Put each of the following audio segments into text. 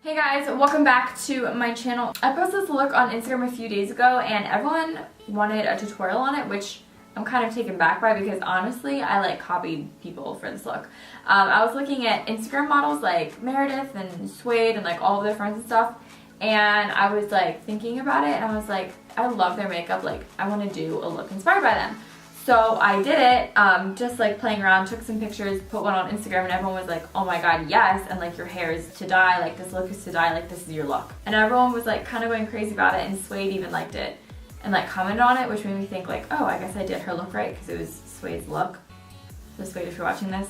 Hey guys, welcome back to my channel. I posted this look on Instagram a few days ago and everyone wanted a tutorial on it, which I'm kind of taken back by because honestly, I like copied people for this look. I was looking at Instagram models like Meredith and Suede and like all of their friends and stuff, and I was like thinking about it and I was like, I love their makeup, like I want to do a look inspired by them. So I did it, just like playing around, took some pictures, put one on Instagram, and everyone was like, oh my god, yes, and like your hair is to die, like this look is to die, like this is your look. And everyone was like kind of going crazy about it, and Suede even liked it and like commented on it, which made me think like, oh, I guess I did her look right because it was Suede's look. So Suede, if you're watching this,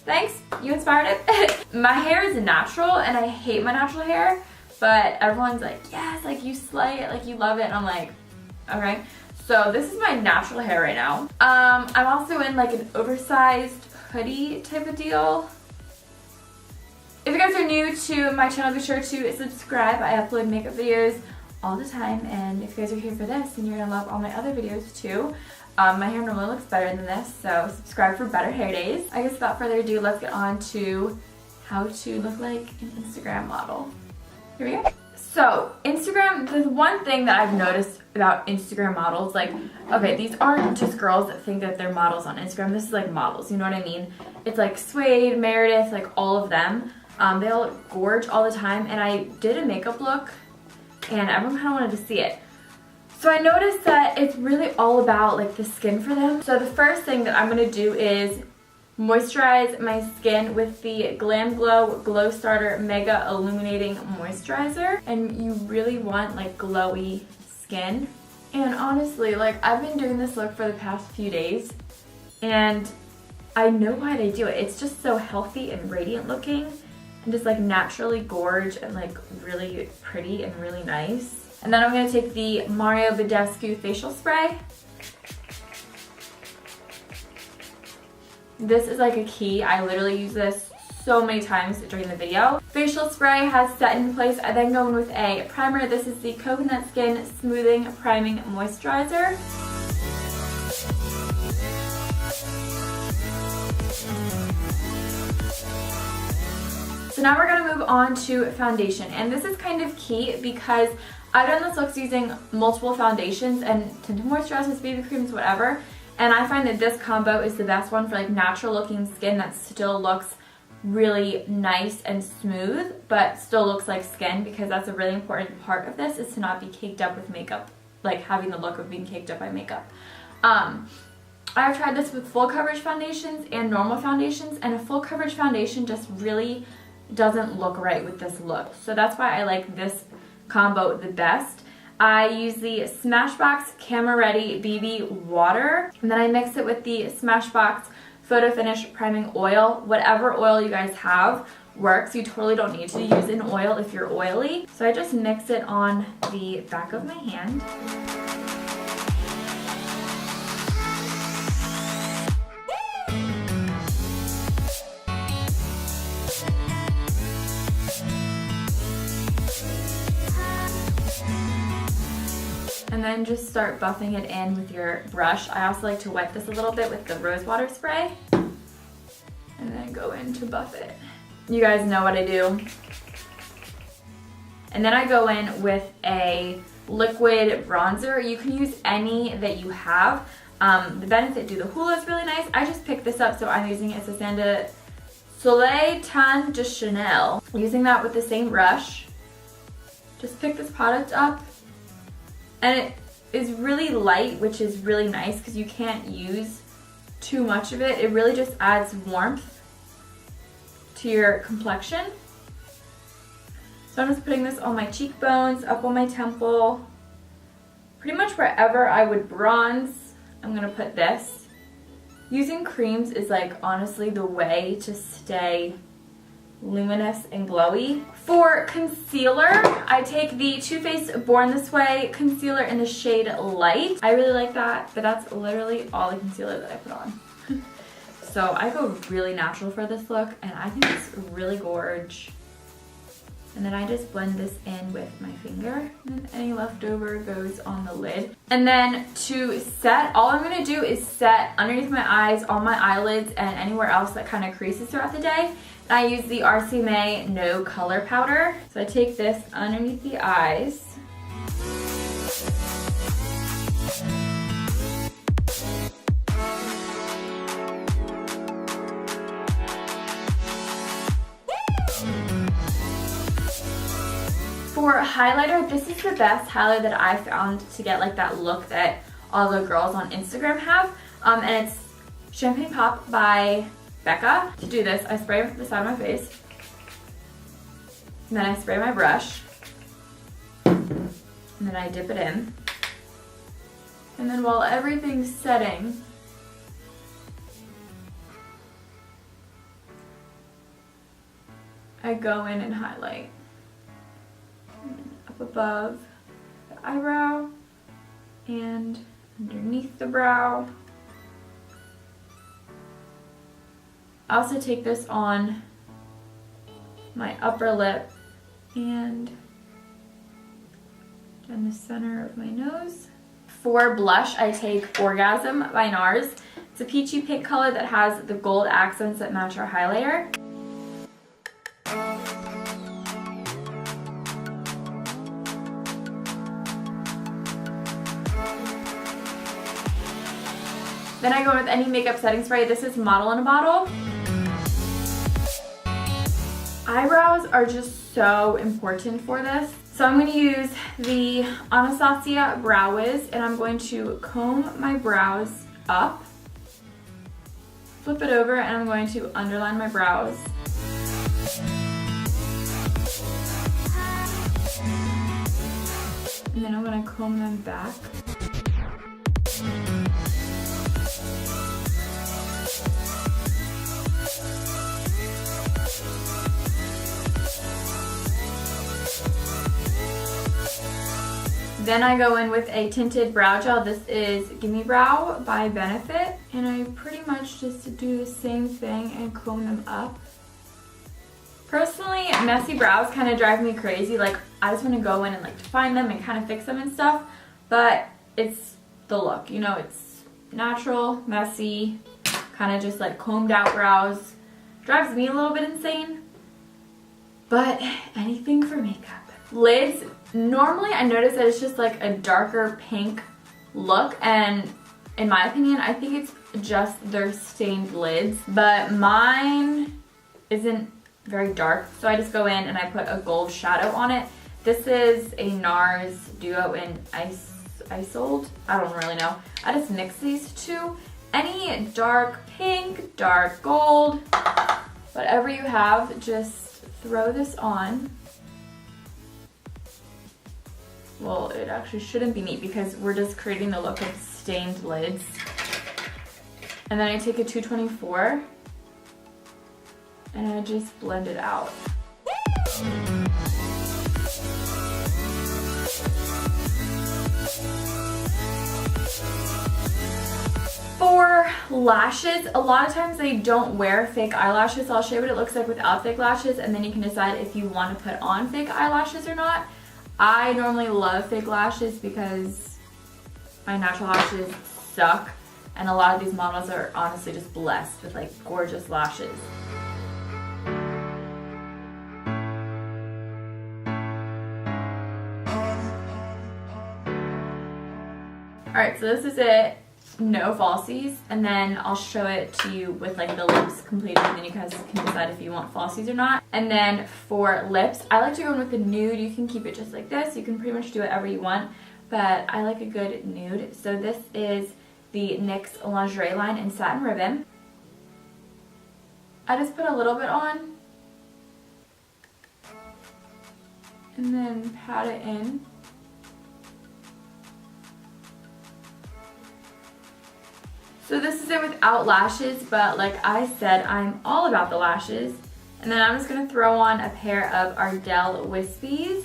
thanks, you inspired it. My hair is natural and I hate my natural hair, but everyone's like, yes, like you slay it, like you love it, and I'm like, okay. So this is my natural hair right now. I'm also in like an oversized hoodie type of deal. If you guys are new to my channel, be sure to subscribe. I upload makeup videos all the time, and if you guys are here for this, then you're gonna love all my other videos too. My hair normally looks better than this, so subscribe for better hair days. I guess without further ado, let's get on to how to look like an Instagram model. Here we go. So Instagram, there's one thing that I've noticed about Instagram models, like, okay, these aren't just girls that think that they're models on Instagram. This is like models, you know what I mean? It's like Suede, Meredith, like all of them. They all look gorge all the time, and I did a makeup look and everyone kind of wanted to see it. So I noticed that it's really all about like the skin for them. So the first thing that I'm gonna do is moisturize my skin with the Glam Glow Glow Starter Mega Illuminating Moisturizer. And you really want like glowy skin. And honestly, like I've been doing this look for the past few days and I know why they do it. It's just so healthy and radiant looking and just like naturally gorge and like really pretty and really nice. And then I'm going to take the Mario Badescu facial spray. This is like a key. I literally use this so many times during the video. Facial spray has set in place. I then go in with a primer. This is the Coconut Skin Smoothing Priming Moisturizer. So now we're gonna move on to foundation. And this is kind of key because I've done this looks using multiple foundations and tinted moisturizers, BB creams, whatever. And I find that this combo is the best one for like natural looking skin that still looks really nice and smooth, but still looks like skin, because that's a really important part of this, is to not be caked up with makeup, like having the look of being caked up by makeup. I've tried this with full coverage foundations and normal foundations, and a full coverage foundation just really doesn't look right with this look. So that's why I like this combo the best. I use the Smashbox Camera Ready BB Water, and then I mix it with the Smashbox Photo Finish Priming Oil. Whatever oil you guys have works. You totally don't need to use an oil if you're oily. So I just mix it on the back of my hand. And then just start buffing it in with your brush. I also like to wet this a little bit with the rose water spray. And then go in to buff it. You guys know what I do. And then I go in with a liquid bronzer. You can use any that you have. The Benefit Do the Hula is really nice. I just picked this up, so I'm using it. It's a Sanda Soleil Tan de Chanel. Using that with the same brush. Just pick this product up. And it is really light, which is really nice because you can't use too much of it. It really just adds warmth to your complexion. So I'm just putting this on my cheekbones, up on my temple. Pretty much wherever I would bronze, I'm going to put this. Using creams is like honestly the way to stay luminous and glowy. For concealer, I take the Too Faced Born This Way concealer in the shade Light. I really like that, but that's literally all the concealer that I put on. So I go really natural for this look, and I think it's really gorge. And then I just blend this in with my finger, and then any leftover goes on the lid. And then to set, all I'm gonna do is set underneath my eyes, on my eyelids, and anywhere else that kind of creases throughout the day. I use the RCMA No Color Powder. So I take this underneath the eyes. For highlighter, this is the best highlighter that I found to get like that look that all the girls on Instagram have. And it's Champagne Pop by Becca. To do this, I spray the side of my face. And then I spray my brush. And then I dip it in. And then while everything's setting, I go in and highlight. Up above the eyebrow and underneath the brow. I also take this on my upper lip and in the center of my nose. For blush, I take Orgasm by NARS. It's a peachy pink color that has the gold accents that match our highlighter. Then I go with any makeup setting spray. This is Model in a Bottle. Eyebrows are just so important for this. So I'm going to use the Anastasia Brow Wiz, and I'm going to comb my brows up, flip it over, and I'm going to underline my brows. And then I'm going to comb them back. Then I go in with a tinted brow gel. This is Gimme Brow by Benefit. And I pretty much just do the same thing and comb them up. Personally, messy brows kind of drive me crazy. Like, I just want to go in and like define them and kind of fix them and stuff. But it's the look, you know, it's natural, messy, kind of just like combed out brows. Drives me a little bit insane. But anything for makeup. Lids, normally I notice that it's just like a darker pink look, and in my opinion, I think it's just their stained lids, but mine isn't very dark, so I just go in and I put a gold shadow on it. This is a NARS Duo in Isold. I don't really know. I just mix these two. Any dark pink, dark gold, whatever you have, just throw this on. Well, it actually shouldn't be neat because we're just creating the look of stained lids. And then I take a 224 and I just blend it out. For lashes, a lot of times they don't wear fake eyelashes. So I'll show you what it looks like without fake lashes, and then you can decide if you want to put on fake eyelashes or not. I normally love fake lashes because my natural lashes suck, and a lot of these models are honestly just blessed with like gorgeous lashes. Alright, so this is it. No falsies, and then I'll show it to you with like the lips completed, and then you guys can decide if you want falsies or not. And then for lips, I like to go in with the nude. You can keep it just like this. You can pretty much do whatever you want, but I like a good nude. So this is the NYX Lingerie line in Satin Ribbon. I just put a little bit on and then pat it in. So this is it without lashes, but like I said, I'm all about the lashes. And then I'm just going to throw on a pair of Ardell Wispies.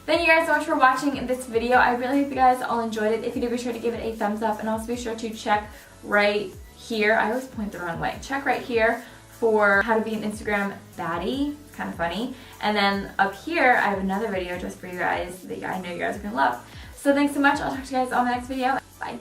Then Thank you guys so much for watching this video. I really hope you guys all enjoyed it. If you did, be sure to give it a thumbs up, and also be sure to check right here. I always point the wrong way. Check right here for how to be an Instagram baddie. It's kind of funny. And then up here, I have another video just for you guys that I know you guys are going to love. So thanks so much. I'll talk to you guys on the next video. Bye.